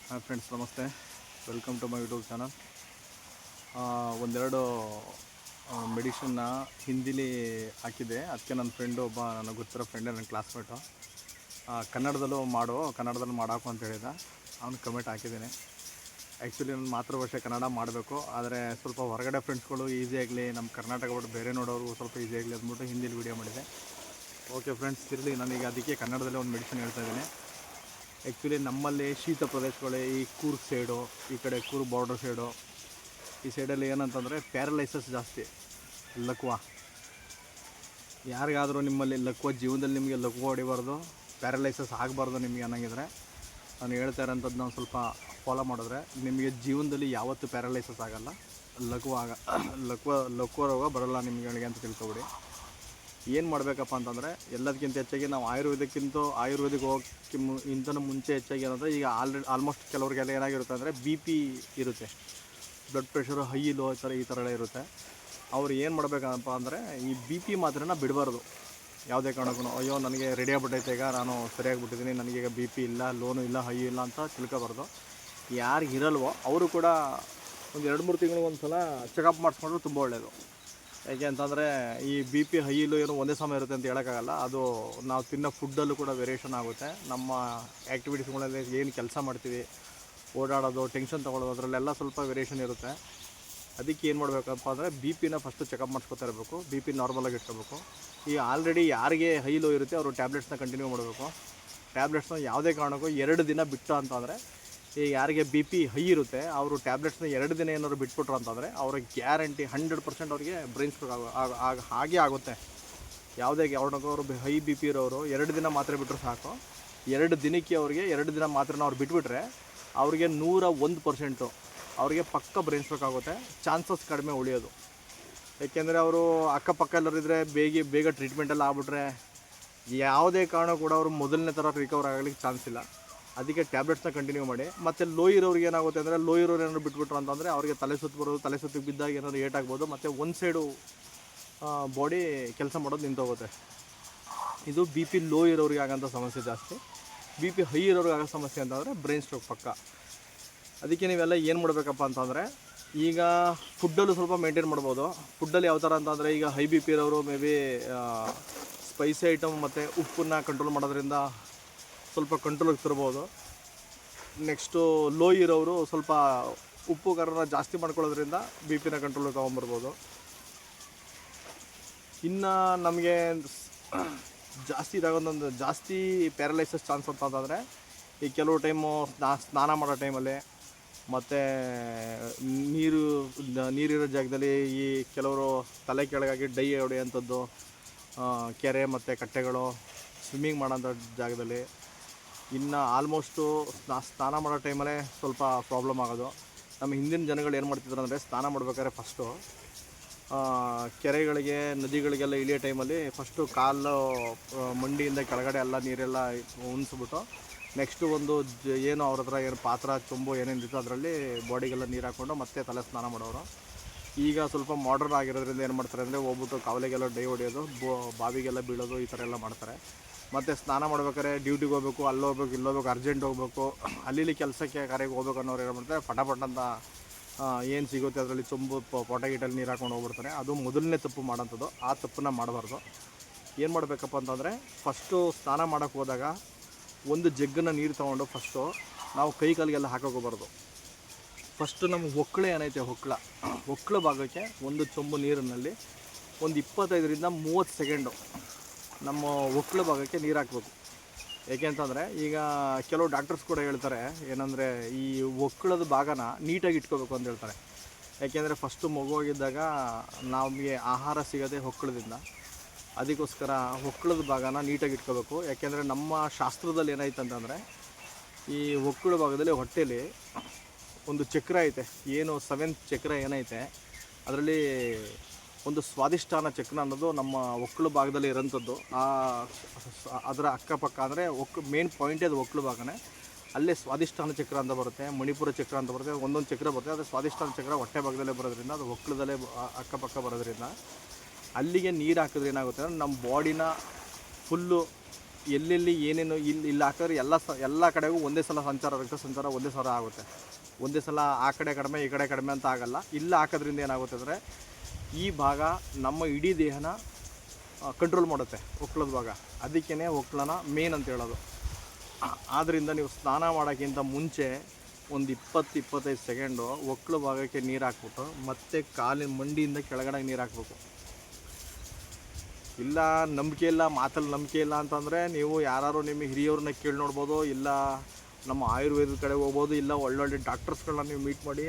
Hi friends, ನಮಸ್ತೆ. Welcome to my YouTube channel. ಒಂದೆರಡು ಮೆಡಿಷನ್ನ ಹಿಂದಿಲಿ ಹಾಕಿದ್ದೆ. ಅದಕ್ಕೆ ನನ್ನ ಫ್ರೆಂಡು ಒಬ್ಬ ನನಗೆ ಗೊತ್ತಿರೋ ಫ್ರೆಂಡೇ, ನನ್ನ ಕ್ಲಾಸ್ಮೇಟು. ಕನ್ನಡದಲ್ಲಿ ಮಾಡಾಕು ಅಂತ ಹೇಳಿದ. ಅವ್ನು ಕಮೆಂಟ್ ಹಾಕಿದ್ದೀನಿ. ಆ್ಯಕ್ಚುಲಿ ನನ್ನ ಮಾತೃಭಾಷೆ ಕನ್ನಡ ಮಾಡಬೇಕು, ಆದರೆ ಸ್ವಲ್ಪ ಹೊರಗಡೆ ಫ್ರೆಂಡ್ಸ್ಗಳು ಈಸಿಯಾಗಲಿ, ನಮ್ಮ ಕರ್ನಾಟಕ ಬಿಟ್ಟು ಬೇರೆ ನೋಡೋರು ಸ್ವಲ್ಪ ಈಸಿಯಾಗಲಿ ಅಂದ್ಬಿಟ್ಟು ಹಿಂದಿಲಿ ವೀಡಿಯೋ ಮಾಡಿದೆ. ಓಕೆ ಫ್ರೆಂಡ್ಸ್, ಇರಲಿ. ನನಗೆ ಅದಕ್ಕೆ ಕನ್ನಡದಲ್ಲೇ ಒಂದು ಮೆಡಿಸಿನ್ ಹೇಳ್ತಾ ಇದ್ದೀನಿ. ಆ್ಯಕ್ಚುಲಿ ನಮ್ಮಲ್ಲಿ ಶೀತ ಪ್ರದೇಶಗಳೇ, ಈ ಕೂರ್ಗ್ ಸೈಡು, ಈ ಕಡೆ ಕೂರ್ಗ್ ಬಾರ್ಡರ್ ಸೈಡು, ಈ ಸೈಡಲ್ಲಿ ಏನಂತಂದರೆ ಪ್ಯಾರಲೈಸಸ್ ಜಾಸ್ತಿ, ಲಕ್ವ. ಯಾರಿಗಾದರೂ ನಿಮ್ಮಲ್ಲಿ ಲಕ್ವ, ಜೀವನದಲ್ಲಿ ನಿಮಗೆ ಲಕ್ವ ಹೊಡಿಬಾರ್ದು, ಪ್ಯಾರಲೈಸಸ್ ಆಗಬಾರ್ದು ನಿಮಗೆ ಅನ್ನಂಗಿದ್ರೆ ನಾನು ಹೇಳ್ತಾ ಇರೋಂಥದ್ದು ನಾವು ಸ್ವಲ್ಪ ಫಾಲೋ ಮಾಡಿದ್ರೆ ನಿಮಗೆ ಜೀವನದಲ್ಲಿ ಯಾವತ್ತೂ ಪ್ಯಾರಲೈಸಸ್ ಆಗೋಲ್ಲ, ಲಕ್ವ ರೋಗ ಬರೋಲ್ಲ ನಿಮಗೆ ಅಂತ ತಿಳ್ಕೊಬಿಡಿ. ಏನು ಮಾಡಬೇಕಪ್ಪ ಅಂತಂದರೆ, ಎಲ್ಲದಕ್ಕಿಂತ ಹೆಚ್ಚಾಗಿ ನಾವು ಆಯುರ್ವೇದಿಕ್ ಹೋಗೋಕ್ಕೆ ಇಂತನೂ ಮುಂಚೆ ಹೆಚ್ಚಾಗಿ ಏನಂದರೆ, ಈಗ ಆಲ್ಮೋಸ್ಟ್ ಕೆಲವ್ರಿಗೆಲ್ಲ ಏನಾಗಿರುತ್ತೆ ಅಂದರೆ ಬಿ ಪಿ ಇರುತ್ತೆ, ಬ್ಲಡ್ ಪ್ರೆಷರು ಹೈ ಲೋ ಈ ಥರ ಎಲ್ಲ ಇರುತ್ತೆ. ಅವ್ರು ಏನು ಮಾಡಬೇಕಪ್ಪ ಅಂದರೆ, ಈ ಬಿ ಪಿ ಮಾತ್ರನ ಬಿಡಬಾರ್ದು ಯಾವುದೇ ಕಾರಣಕ್ಕೂ. ಅಯ್ಯೋ ನನಗೆ ರೆಡಿ ಆಗ್ಬಿಟ್ಟೈತೆ, ಈಗ ನಾನು ಸರಿಯಾಗಿಬಿಟ್ಟಿದ್ದೀನಿ, ನನಗೀಗ ಬಿ ಪಿ ಇಲ್ಲ, ಲೋನು ಇಲ್ಲ, ಹೈ ಇಲ್ಲ ಅಂತ ತಿಳ್ಕೊಬಾರ್ದು. ಯಾರಿಗಿರಲ್ವೋ ಅವರು ಕೂಡ ಒಂದು 2-3 ತಿಂಗಳಿಗೆ ಒಂದು ಸಲ ಚೆಕಪ್ ಮಾಡಿಸ್ಕೊಂಡ್ರೆ ತುಂಬ ಒಳ್ಳೆಯದು. ಯಾಕೆ ಅಂತಂದರೆ, ಈ ಬಿ ಪಿ ಹೈಲು ಏನು ಒಂದೇ ಸಮಯ ಇರುತ್ತೆ ಅಂತ ಹೇಳೋಕ್ಕಾಗಲ್ಲ. ಅದು ನಾವು ತಿನ್ನೋ ಫುಡ್ಡಲ್ಲೂ ಕೂಡ ವೇರಿಯೇಷನ್ ಆಗುತ್ತೆ. ನಮ್ಮ ಆ್ಯಕ್ಟಿವಿಟೀಸ್ಗಳಲ್ಲಿ ಏನು ಕೆಲಸ ಮಾಡ್ತೀವಿ, ಓಡಾಡೋದು, ಟೆನ್ಷನ್ ತೊಗೊಳ್ಳೋದು, ಅದರಲ್ಲೆಲ್ಲ ಸ್ವಲ್ಪ ವೇರಿಯೇಷನ್ ಇರುತ್ತೆ. ಅದಕ್ಕೆ ಏನು ಮಾಡಬೇಕಪ್ಪ ಅಂದರೆ, ಬಿ ಪಿನ ಫಸ್ಟು ಚೆಕಪ್ ಮಾಡಿಸ್ಕೊತಾ ಇರಬೇಕು, ಬಿ ಪಿ ನಾರ್ಮಲಾಗಿ ಇಟ್ಕೋಬೇಕು. ಈ ಆಲ್ರೆಡಿ ಯಾರಿಗೆ ಹೈಲು ಇರುತ್ತೆ ಅವರು ಟ್ಯಾಬ್ಲೆಟ್ಸ್ನ ಕಂಟಿನ್ಯೂ ಮಾಡಬೇಕು. ಟ್ಯಾಬ್ಲೆಟ್ಸ್ನ ಯಾವುದೇ ಕಾರಣಕ್ಕೂ 2 ದಿನ ಬಿಟ್ಟು ಅಂತಂದರೆ, ಈ ಯಾರಿಗೆ ಬಿ ಪಿ ಹೈ ಇರುತ್ತೆ ಅವರು ಟ್ಯಾಬ್ಲೆಟ್ಸ್ನ 2 ದಿನ ಏನಾದ್ರು ಬಿಟ್ಬಿಟ್ರು ಅಂತಂದರೆ ಅವ್ರಿಗೆ ಗ್ಯಾರಂಟಿ 100% ಅವ್ರಿಗೆ ಬ್ರೈನ್ ಸ್ಟ್ರೋಕ್ ಹಾಗೆ ಆಗುತ್ತೆ. ಯಾವುದೇ ಕಾರಣಕ್ಕೂ ಅವರು ಹೈ ಬಿ ಪಿ ಇರೋರು 2 ದಿನ ಮಾತ್ರೆ ಬಿಟ್ಟರು ಸಾಕು. 2 ದಿನಕ್ಕೆ ಅವ್ರಿಗೆ 2 ದಿನ ಮಾತ್ರೆನ ಅವ್ರು ಬಿಟ್ಬಿಟ್ರೆ ಅವ್ರಿಗೆ 101% ಅವ್ರಿಗೆ ಪಕ್ಕ ಬ್ರೈನ್ ಸ್ಟ್ರೋಕ್ ಆಗುತ್ತೆ. ಚಾನ್ಸಸ್ ಕಡಿಮೆ ಉಳಿಯೋದು. ಏಕೆಂದರೆ ಅವರು ಅಕ್ಕಪಕ್ಕ ಎಲ್ಲರಿದ್ದರೆ ಬೇಗ ಟ್ರೀಟ್ಮೆಂಟೆಲ್ಲ ಆಗ್ಬಿಟ್ರೆ ಯಾವುದೇ ಕಾರಣ ಕೂಡ ಅವರು ಮೊದಲನೇ ಥರ ರಿಕವರ್ ಆಗಲಿಕ್ಕೆ ಚಾನ್ಸ್ ಇಲ್ಲ. ಅದಕ್ಕೆ ಟ್ಯಾಬ್ಲೆಟ್ಸ್ನ ಕಂಟಿನ್ಯೂ ಮಾಡಿ. ಮತ್ತು ಲೋ ಇರೋರಿಗೆ ಏನಾಗುತ್ತೆ ಅಂದರೆ, ಲೋ ಇರೋರು ಏನಾದ್ರು ಬಿಟ್ಬಿಟ್ರು ಅಂತಂದರೆ ಅವ್ರಿಗೆ ತಲೆ ಸುತ್ತಿಗೆ ಬಿದ್ದಾಗ ಏನಾದ್ರು ಏಟಾಗ್ಬೋದು. ಮತ್ತು ಒಂದು ಸೈಡು ಬಾಡಿ ಕೆಲಸ ಮಾಡೋದು ನಿಂತೋಗುತ್ತೆ. ಇದು ಬಿ ಪಿ ಲೋ ಇರೋರಿಗೆ ಆಗೋಂಥ ಸಮಸ್ಯೆ ಜಾಸ್ತಿ. ಬಿ ಪಿ ಹೈ ಇರೋರಿಗೆ ಆಗೋ ಸಮಸ್ಯೆ ಅಂತಂದರೆ ಬ್ರೈನ್ ಸ್ಟ್ರೋಕ್ ಪಕ್ಕ. ಅದಕ್ಕೆ ನೀವೆಲ್ಲ ಏನು ಮಾಡಬೇಕಪ್ಪ ಅಂತಂದರೆ, ಈಗ ಫುಡ್ಡಲ್ಲೂ ಸ್ವಲ್ಪ ಮೇಂಟೈನ್ ಮಾಡ್ಬೋದು. ಫುಡ್ಡಲ್ಲಿ ಯಾವ ಥರ ಅಂತಂದರೆ, ಈಗ ಹೈ ಬಿ ಪಿ ಇರೋರು ಮೇ ಬಿ ಸ್ಪೈಸಿ ಐಟಮ್ ಮತ್ತು ಉಪ್ಪನ್ನು ಕಂಟ್ರೋಲ್ ಮಾಡೋದ್ರಿಂದ ಸ್ವಲ್ಪ ಕಂಟ್ರೋಲಿಗೆ ತರ್ಬೋದು. ನೆಕ್ಸ್ಟು ಲೋ ಇರೋರು ಸ್ವಲ್ಪ ಉಪ್ಪು ಖಾರನ ಜಾಸ್ತಿ ಮಾಡ್ಕೊಳ್ಳೋದ್ರಿಂದ ಬಿ ಪಿನ ಕಂಟ್ರೋಲಿಗೆ ತೊಗೊಂಬರ್ಬೋದು. ಇನ್ನು ನಮಗೆ ಜಾಸ್ತಿ ಪ್ಯಾರಲೈಸಸ್ ಚಾನ್ಸ್ ಅಂತಂದರೆ, ಈ ಕೆಲವು ಟೈಮು ಸ್ನಾನ ಮಾಡೋ ಟೈಮಲ್ಲಿ, ಮತ್ತು ನೀರಿರೋ ಜಾಗದಲ್ಲಿ ಈ ಕೆಲವರು ತಲೆ ಕೆಳಗಾಗಿ ಡೈ ಹೊಡೆಯೋಂಥದ್ದು, ಕೆರೆ ಮತ್ತು ಕಟ್ಟೆಗಳು, ಸ್ವಿಮ್ಮಿಂಗ್ ಮಾಡೋಂಥ ಜಾಗದಲ್ಲಿ, ಇನ್ನು ಆಲ್ಮೋಸ್ಟು ಸ್ನಾನ ಮಾಡೋ ಟೈಮಲ್ಲೇ ಸ್ವಲ್ಪ ಪ್ರಾಬ್ಲಮ್ ಆಗೋದು. ನಮ್ಮ ಹಿಂದಿನ ಜನಗಳು ಏನು ಮಾಡ್ತಿದ್ರು ಅಂದರೆ, ಸ್ನಾನ ಮಾಡ್ಬೇಕಾದ್ರೆ ಫಸ್ಟು ಕೆರೆಗಳಿಗೆ, ನದಿಗಳಿಗೆಲ್ಲ ಇಳಿಯೋ ಟೈಮಲ್ಲಿ ಫಸ್ಟು ಕಾಲು ಮಂಡಿಯಿಂದ ಕೆಳಗಡೆ ಎಲ್ಲ ನೀರೆಲ್ಲ ಉಣಿಸ್ಬಿಟ್ಟು, ನೆಕ್ಸ್ಟು ಒಂದು ಏನು ಅವ್ರ ಹತ್ರ ಏನು ಪಾತ್ರ, ಚೊಂಬು ಏನೇನಿತ್ತು ಅದರಲ್ಲಿ ಬಾಡಿಗೆಲ್ಲ ನೀರು ಹಾಕ್ಕೊಂಡು ಮತ್ತೆ ತಲೆ ಸ್ನಾನ ಮಾಡೋರು. ಈಗ ಸ್ವಲ್ಪ ಮಾಡ್ರನ್ ಆಗಿರೋದ್ರಿಂದ ಏನು ಮಾಡ್ತಾರೆ ಅಂದರೆ, ಹೋಗ್ಬಿಟ್ಟು ಕಾವಲಿಗೆಲ್ಲ ಡೈ ಹೊಡೆಯೋದು, ಬಾವಿಗೆಲ್ಲ ಬೀಳೋದು, ಈ ಥರ ಎಲ್ಲ ಮಾಡ್ತಾರೆ. ಮತ್ತು ಸ್ನಾನ ಮಾಡ್ಬೇಕಾದ್ರೆ ಡ್ಯೂಟಿಗೆ ಹೋಗ್ಬೇಕು, ಅಲ್ಲೋಗ್ಬೇಕು, ಇಲ್ಲೋಗ್ಬೇಕು, ಅರ್ಜೆಂಟ್ ಹೋಗಬೇಕು, ಅಲ್ಲಿ ಕೆಲಸಕ್ಕೆ ಕಾರ್ಯಕ್ಕೆ ಹೋಗ್ಬೇಕು ಅನ್ನೋರು ಏನು ಮಾಡ್ತಾರೆ, ಪಟ ಅಂತ ಏನು ಸಿಗುತ್ತೆ ಅದರಲ್ಲಿ ಚೊಂಬು ಪೊಟಗಿಟಲ್ಲಿ ನೀರು ಹಾಕೊಂಡು ಹೋಗ್ಬಿಡ್ತಾರೆ. ಅದು ಮೊದಲನೇ ತಪ್ಪು ಮಾಡೋಂಥದ್ದು. ಆ ತಪ್ಪನ್ನ ಮಾಡಬಾರ್ದು. ಏನು ಮಾಡಬೇಕಪ್ಪ ಅಂತಂದರೆ, ಫಸ್ಟು ಸ್ನಾನ ಮಾಡೋಕ್ಕೆ ಹೋದಾಗ ಒಂದು ಜಗ್ಗನ್ನು ನೀರು ತೊಗೊಂಡು ಫಸ್ಟು ನಾವು ಕೈ ಕಾಲಿಗೆಲ್ಲ ಹಾಕೋಕೋಬಾರ್ದು. ಫಸ್ಟು ನಮ್ಮ ಹೊಕ್ಕಳು ಏನೈತೆ, ಹೊಕ್ಕಳು ಭಾಗಕ್ಕೆ ಒಂದು ಚೊಂಬು ನೀರಿನಲ್ಲಿ ಒಂದು 25-30 ಸೆಕೆಂಡು ನಮ್ಮ ಹೊಕ್ಕಳು ಭಾಗಕ್ಕೆ ನೀರು ಹಾಕ್ಬೇಕು. ಏಕೆ ಅಂತಂದರೆ, ಈಗ ಕೆಲವು ಡಾಕ್ಟರ್ಸ್ ಕೂಡ ಹೇಳ್ತಾರೆ ಏನಂದರೆ, ಈ ಹೊಕ್ಕಳದ ಭಾಗನ ನೀಟಾಗಿ ಇಟ್ಕೋಬೇಕು ಅಂತ ಹೇಳ್ತಾರೆ. ಯಾಕೆಂದರೆ ಫಸ್ಟು ಮಗುವಾಗಿದ್ದಾಗ ನಮಗೆ ಆಹಾರ ಸಿಗೋದೇ ಹೊಕ್ಕಳದಿಂದ. ಅದಕ್ಕೋಸ್ಕರ ಹೊಕ್ಕಳದ ಭಾಗನ ನೀಟಾಗಿ ಇಟ್ಕೋಬೇಕು. ಯಾಕೆಂದರೆ ನಮ್ಮ ಶಾಸ್ತ್ರದಲ್ಲಿ ಏನಾಯ್ತು ಅಂತಂದರೆ, ಈ ಹೊಕ್ಕಳ ಭಾಗದಲ್ಲಿ ಹೊಟ್ಟೆಲಿ ಒಂದು ಚಕ್ರ ಐತೆ, ಏನು 7th ಚಕ್ರ ಏನೈತೆ ಅದರಲ್ಲಿ ಒಂದು ಸ್ವಾದಿಷ್ಟಾನ ಚಕ್ರ ಅನ್ನೋದು ನಮ್ಮ ಹೊಕ್ಕಳು ಭಾಗದಲ್ಲಿ ಇರೋಂಥದ್ದು. ಅದರ ಅಕ್ಕಪಕ್ಕ ಅಂದರೆ ಮೇನ್ ಪಾಯಿಂಟೇ ಅದು ಹೊಕ್ಕಳು ಭಾಗನೇ. ಅಲ್ಲೇ ಸ್ವಾದಿಷ್ಟಾನ ಚಕ್ರ ಅಂತ ಬರುತ್ತೆ, ಮಣಿಪುರ ಚಕ್ರ ಅಂತ ಬರುತ್ತೆ, ಒಂದೊಂದು ಚಕ್ರ ಬರುತ್ತೆ. ಅದು ಸ್ವಾದಿಷ್ಟಾನ ಚಕ್ರ ಹೊಟ್ಟೆ ಭಾಗದಲ್ಲೇ ಬರೋದ್ರಿಂದ, ಅದು ಹೊಕ್ಕಳದಲ್ಲೇ ಅಕ್ಕಪಕ್ಕ ಬರೋದ್ರಿಂದ ಅಲ್ಲಿಗೆ ನೀರು ಹಾಕಿದ್ರೆ ಏನಾಗುತ್ತೆ ಅಂದರೆ, ನಮ್ಮ ಬಾಡಿನ ಫುಲ್ಲು ಎಲ್ಲೆಲ್ಲಿ ಏನೇನು ಇಲ್ಲಿ ಹಾಕಿದ್ರೆ ಎಲ್ಲ ಕಡೆಗೂ ಒಂದೇ ಸಲ ರಕ್ತ ಸಂಚಾರ ಒಂದೇ ಸಲ ಆಗುತ್ತೆ. ಒಂದೇ ಸಲ ಆ ಕಡೆ ಕಡಿಮೆ ಈ ಕಡೆ ಕಡಿಮೆ ಅಂತ ಆಗಲ್ಲ. ಇಲ್ಲಿ ಹಾಕೋದ್ರಿಂದ ಏನಾಗುತ್ತೆ ಅಂದರೆ ಈ ಭಾಗ ನಮ್ಮ ಇಡೀ ದೇಹನ ಕಂಟ್ರೋಲ್ ಮಾಡುತ್ತೆ, ಒಕ್ಳದ ಭಾಗ. ಅದಕ್ಕೇ ಒಕ್ಳನ ಮೇನ್ ಅಂತ ಹೇಳೋದು. ಆದ್ದರಿಂದ ನೀವು ಸ್ನಾನ ಮಾಡೋಕ್ಕಿಂತ ಮುಂಚೆ ಒಂದು 20-25 ಸೆಕೆಂಡು ಒಕ್ಳು ಭಾಗಕ್ಕೆ ನೀರು ಹಾಕ್ಬಿಟ್ಟು ಮತ್ತೆ ಕಾಲಿನ ಮಂಡಿಯಿಂದ ಕೆಳಗಡೆ ನೀರು ಹಾಕ್ಬೇಕು. ಇಲ್ಲ ನಂಬಿಕೆ ಇಲ್ಲ, ಮಾತಲ್ಲಿ ನಂಬಿಕೆ ಇಲ್ಲ ಅಂತಂದರೆ ನೀವು ಯಾರು ನಿಮ್ಮ ಹಿರಿಯವ್ರನ್ನ ಕೇಳಿ ನೋಡ್ಬೋದು, ಇಲ್ಲ ನಮ್ಮ ಆಯುರ್ವೇದದ ಕಡೆ ಹೋಗ್ಬೋದು, ಇಲ್ಲ ಒಳ್ಳೊಳ್ಳೆ ಡಾಕ್ಟರ್ಸ್ಗಳನ್ನ ನೀವು ಮೀಟ್ ಮಾಡಿ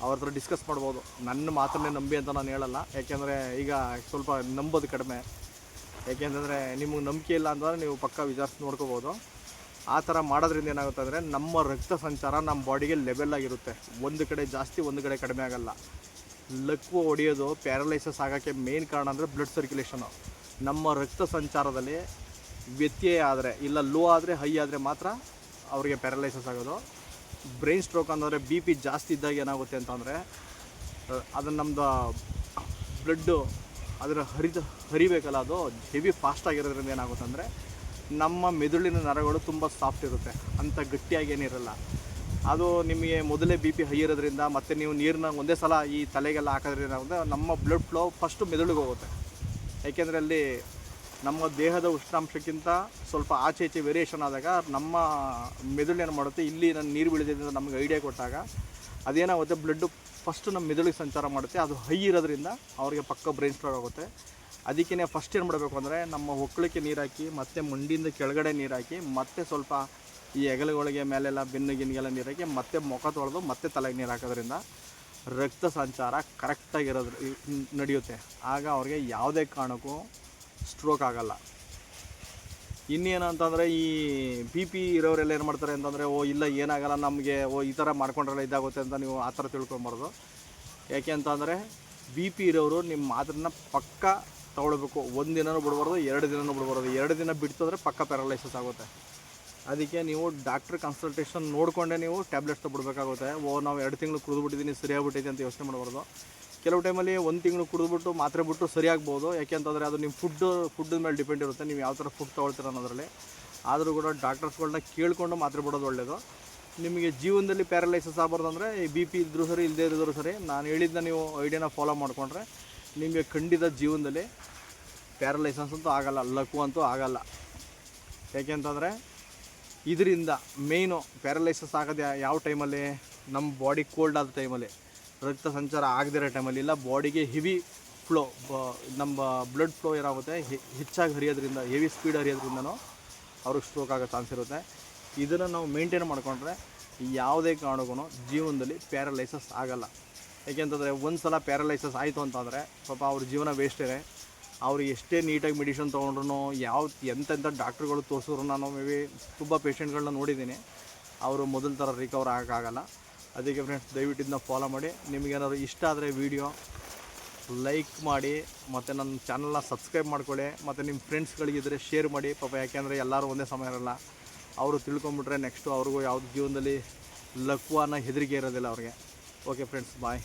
ಅವ್ರ ಹತ್ರ ಡಿಸ್ಕಸ್ ಮಾಡ್ಬೋದು. ನನ್ನ ಮಾತನ್ನೇ ನಂಬಿ ಅಂತ ನಾನು ಹೇಳಲ್ಲ, ಯಾಕೆಂದರೆ ಈಗ ಸ್ವಲ್ಪ ನಂಬೋದು ಕಡಿಮೆ. ಯಾಕೆಂತಂದರೆ ನಿಮಗೆ ನಂಬಿಕೆ ಇಲ್ಲ ಅಂತಂದರೆ ನೀವು ಪಕ್ಕ ವಿಚಾರಿಸಿ ನೋಡ್ಕೋಬೋದು. ಆ ಥರ ಮಾಡೋದ್ರಿಂದ ಏನಾಗುತ್ತೆ ಅಂದರೆ ನಮ್ಮ ರಕ್ತ ಸಂಚಾರ ನಮ್ಮ ಬಾಡಿಗೆ ಲೆವೆಲ್ಲಾಗಿರುತ್ತೆ. ಒಂದು ಕಡೆ ಜಾಸ್ತಿ ಒಂದು ಕಡೆ ಕಡಿಮೆ ಆಗೋಲ್ಲ. ಲಕ್ವು ಹೊಡೆಯೋದು ಪ್ಯಾರಲೈಸಸ್ ಆಗೋಕ್ಕೆ ಮೇನ್ ಕಾರಣ ಅಂದರೆ ಬ್ಲಡ್ ಸರ್ಕ್ಯುಲೇಷನು. ನಮ್ಮ ರಕ್ತ ಸಂಚಾರದಲ್ಲಿ ವ್ಯತ್ಯಯ ಆದರೆ, ಇಲ್ಲ ಲೋ ಆದರೆ, ಹೈ ಆದರೆ ಮಾತ್ರ ಅವರಿಗೆ ಪ್ಯಾರಲೈಸಸ್ ಆಗೋದು. ಬ್ರೈನ್ ಸ್ಟ್ರೋಕ್ ಅಂದರೆ BP ಜಾಸ್ತಿ ಇದ್ದಾಗ ಏನಾಗುತ್ತೆ ಅಂತಂದರೆ ಅದನ್ನು ನಮ್ಮದು ಬ್ಲಡ್ಡು ಅದರ ಹರಿಬೇಕಲ್ಲ, ಅದು ಹೆವಿ ಫಾಸ್ಟಾಗಿರೋದ್ರಿಂದ ಏನಾಗುತ್ತೆ ಅಂದರೆ ನಮ್ಮ ಮೆದುಳಿನ ನರಗಳು ತುಂಬ ಸಾಫ್ಟ್ ಇರುತ್ತೆ, ಅಂಥ ಗಟ್ಟಿಯಾಗಿ ಏನಿರಲ್ಲ. ಅದು ನಿಮಗೆ ಮೊದಲೇ BP ಹೈ ಇರೋದ್ರಿಂದ ಮತ್ತು ನೀವು ನೀರನ್ನ ಒಂದೇ ಸಲ ಈ ತಲೆಗೆಲ್ಲ ಹಾಕೋದ್ರಿಂದ ಏನಾಗುತ್ತೆ, ನಮ್ಮ ಬ್ಲಡ್ ಫ್ಲೋ ಫಸ್ಟು ಮೆದುಳಿಗೆ ಹೋಗುತ್ತೆ. ಯಾಕೆಂದರೆ ಅಲ್ಲಿ ನಮ್ಮ ದೇಹದ ಉಷ್ಣಾಂಶಕ್ಕಿಂತ ಸ್ವಲ್ಪ ಆಚೆ ಈಚೆ ವೇರಿಯೇಷನ್ ಆದಾಗ ನಮ್ಮ ಮೆದುಳು ಏನು ಮಾಡುತ್ತೆ, ಇಲ್ಲಿ ನಾನು ನೀರು ಬೀಳಿದ್ರಿಂದ ನಮಗೆ ಐಡಿಯಾ ಕೊಟ್ಟಾಗ ಅದೇನಾಗುತ್ತೆ, ಬ್ಲಡ್ಡು ಫಸ್ಟು ನಮ್ಮ ಮೆದುಳಿಗೆ ಸಂಚಾರ ಮಾಡುತ್ತೆ. ಅದು ಹೈ ಇರೋದ್ರಿಂದ ಅವ್ರಿಗೆ ಪಕ್ಕ ಬ್ರೈನ್ ಸ್ಟ್ರೋಕ್ ಆಗುತ್ತೆ. ಅದಕ್ಕೇ ಫಸ್ಟ್ ಏನು ಮಾಡಬೇಕು ಅಂದರೆ ನಮ್ಮ ಹೊಕ್ಕಳಿಗೆ ನೀರು ಹಾಕಿ, ಮತ್ತು ಮಂಡಿಯಿಂದ ಕೆಳಗಡೆ ನೀರು ಹಾಕಿ, ಮತ್ತು ಸ್ವಲ್ಪ ಈ ಹೆಗಲುಗಳಿಗೆ ಮೇಲೆಲ್ಲ ಬೆನ್ನಿಗೆಲ್ಲ ನೀರು ಹಾಕಿ, ಮತ್ತೆ ಮುಖ ತೊಳೆದು ಮತ್ತೆ ತಲೆಗೆ ನೀರು ಹಾಕೋದ್ರಿಂದ ರಕ್ತ ಸಂಚಾರ ಕರೆಕ್ಟಾಗಿರೋದು ನಡೆಯುತ್ತೆ. ಆಗ ಅವ್ರಿಗೆ ಯಾವುದೇ ಕಾರಣಕ್ಕೂ ಸ್ಟ್ರೋಕ್ ಆಗೋಲ್ಲ. ಇನ್ನೇನು ಅಂತಂದರೆ ಈ BP ಇರೋರೆಲ್ಲ ಏನು ಮಾಡ್ತಾರೆ ಅಂತಂದರೆ, ಇಲ್ಲ ಏನಾಗಲ್ಲ ನಮಗೆ, ಈ ಥರ ಮಾಡ್ಕೊಂಡ್ರೆಲ್ಲ ಇದಾಗುತ್ತೆ ಅಂತ ನೀವು ಆ ಥರ ತಿಳ್ಕೊಬಾರ್ದು. ಯಾಕೆ ಅಂತಂದರೆ BP ಇರೋರು ನಿಮ್ಮ ಮಾತ್ರನ್ನ ಪಕ್ಕ ತೊಗೊಳ್ಬೇಕು. 1 ದಿನನೂ ಬಿಡ್ಬಾರ್ದು, 2 ದಿನನೂ ಬಿಡ್ಬಾರ್ದು. 2 ದಿನ ಬಿಡ್ತು ಅಂದರೆ ಪಕ್ಕ ಪ್ಯಾರಲೈಸಸ್ ಆಗುತ್ತೆ. ಅದಕ್ಕೆ ನೀವು ಡಾಕ್ಟ್ರ್ ಕನ್ಸಲ್ಟೇಷನ್ ನೋಡಿಕೊಂಡೇ ನೀವು ಟ್ಯಾಬ್ಲೆಟ್ಸ್ ತೊಗೊಳ್ಬೇಕಾಗುತ್ತೆ. ನಾವು 2 ತಿಂಗಳು ಕುಡಿದ್ಬಿಟ್ಟಿದ್ದೀನಿ ಸರಿಯಾಗ್ಬಿಟ್ಟಿದೆ ಅಂತ ಯೋಚನೆ ಮಾಡಬಾರ್ದು. ಕೆಲವು ಟೈಮಲ್ಲಿ 1 ತಿಂಗಳು ಕುಡಿದ್ಬಿಟ್ಟು ಮಾತ್ರೆ ಬಿಟ್ಟು ಸರಿಯಾಗ್ಬೋದು. ಯಾಕೆಂತಂದರೆ ಅದು ನಿಮ್ಮ ಫುಡ್ಡ ಮೇಲೆ ಡಿಪೆಂಡ್ ಇರುತ್ತೆ, ನೀವು ಯಾವ ಥರ ಫುಡ್ ತೊಗೊಳ್ತೀರ ಅನ್ನೋದರಲ್ಲಿ. ಆದರೂ ಕೂಡ ಡಾಕ್ಟರ್ಸ್ಗಳನ್ನ ಕೇಳಿಕೊಂಡು ಮಾತ್ರೆ ಬಿಡೋದು ಒಳ್ಳೆಯದು. ನಿಮಗೆ ಜೀವನದಲ್ಲಿ ಪ್ಯಾರಲೈಸಸ್ ಆಗಬಾರ್ದು ಅಂದರೆ ಈ BP ಇದ್ದರೂ ಸರಿ, ಇಲ್ಲದೇ ಇದ್ದರೂ ಸರಿ, ನಾನು ಹೇಳಿದ್ದ ನೀವು ಐಡಿಯಾನ ಫಾಲೋ ಮಾಡಿಕೊಂಡ್ರೆ ನಿಮಗೆ ಖಂಡಿತ ಜೀವನದಲ್ಲಿ ಪ್ಯಾರಲೈಸಸ್ ಅಂತೂ ಆಗೋಲ್ಲ, ಲಕ್ವು ಅಂತೂ ಆಗೋಲ್ಲ. ಯಾಕೆಂತಂದರೆ ಇದರಿಂದ ಮೇಯ್ನು ಪ್ಯಾರಲೈಸಸ್ ಆಗೋದು ಯಾವ ಟೈಮಲ್ಲಿ, ನಮ್ಮ ಬಾಡಿ ಕೋಲ್ಡ್ ಆದ ಟೈಮಲ್ಲಿ, ರಕ್ತ ಸಂಚಾರ ಆಗದಿರೋ ಟೈಮಲ್ಲಿ, ಇಲ್ಲ ಬಾಡಿಗೆ ಹೆವಿ ಫ್ಲೋ, ನಮ್ಮ ಬ್ಲಡ್ ಫ್ಲೋ ಏನಾಗುತ್ತೆ ಹೆಚ್ಚಾಗಿ ಹರಿಯೋದ್ರಿಂದ, ಹೆವಿ ಸ್ಪೀಡ್ ಹರಿಯೋದ್ರಿಂದನೂ ಅವ್ರಿಗೆ ಸ್ಟ್ರೋಕ್ ಆಗೋ ಚಾನ್ಸ್ ಇರುತ್ತೆ. ಇದನ್ನು ನಾವು ಮೇಂಟೈನ್ ಮಾಡಿಕೊಂಡ್ರೆ ಯಾವುದೇ ಕಾರಣಕ್ಕೂ ಜೀವನದಲ್ಲಿ ಪ್ಯಾರಲೈಸಸ್ ಆಗೋಲ್ಲ. ಏಕೆಂತಂದರೆ ಒಂದು ಸಲ ಪ್ಯಾರಲೈಸಸ್ ಆಯಿತು ಅಂತಂದರೆ ಪಾಪ ಅವ್ರ ಜೀವನ ವೇಸ್ಟೇ. ಅವ್ರಿಗೆ ಎಷ್ಟೇ ನೀಟಾಗಿ ಮೆಡಿಷನ್ ತೊಗೊಂಡ್ರು, ಎಂತೆಂಥ ಡಾಕ್ಟ್ರುಗಳು ತೋರಿಸಿದ್ರು, ನಾನು ತುಂಬ ಪೇಷಂಟ್ಗಳನ್ನ ನೋಡಿದ್ದೀನಿ, ಅವರು ಮೊದಲ ಥರ ರಿಕವರ್ ಆಗೋಕ್ಕಾಗಲ್ಲ. ಅದಕ್ಕೆ ಫ್ರೆಂಡ್ಸ್, ದಯವಿಟ್ಟು ಇದನ್ನ ಫಾಲೋ ಮಾಡಿ. ನಿಮಗೇನಾದ್ರು ಇಷ್ಟ ಆದರೆ ವಿಡಿಯೋ ಲೈಕ್ ಮಾಡಿ, ಮತ್ತು ನನ್ನ ಚಾನಲ್ನ ಸಬ್ಸ್ಕ್ರೈಬ್ ಮಾಡ್ಕೊಳ್ಳಿ, ಮತ್ತು ನಿಮ್ಮ ಫ್ರೆಂಡ್ಸ್ಗಳಿಗಿದ್ರೆ ಶೇರ್ ಮಾಡಿ ಪಾಪ. ಯಾಕೆಂದರೆ ಎಲ್ಲರೂ ಒಂದೇ ಸಮಯ ಇರಲ್ಲ. ಅವರು ತಿಳ್ಕೊಂಬಿಟ್ರೆ ನೆಕ್ಸ್ಟು ಅವ್ರಿಗೂ ಯಾವುದು ಜೀವನದಲ್ಲಿ ಲಕ್ವಾನ ಹೆದರಿಕೆ ಇರೋದಿಲ್ಲ ಅವ್ರಿಗೆ. ಓಕೆ ಫ್ರೆಂಡ್ಸ್, ಬಾಯ್.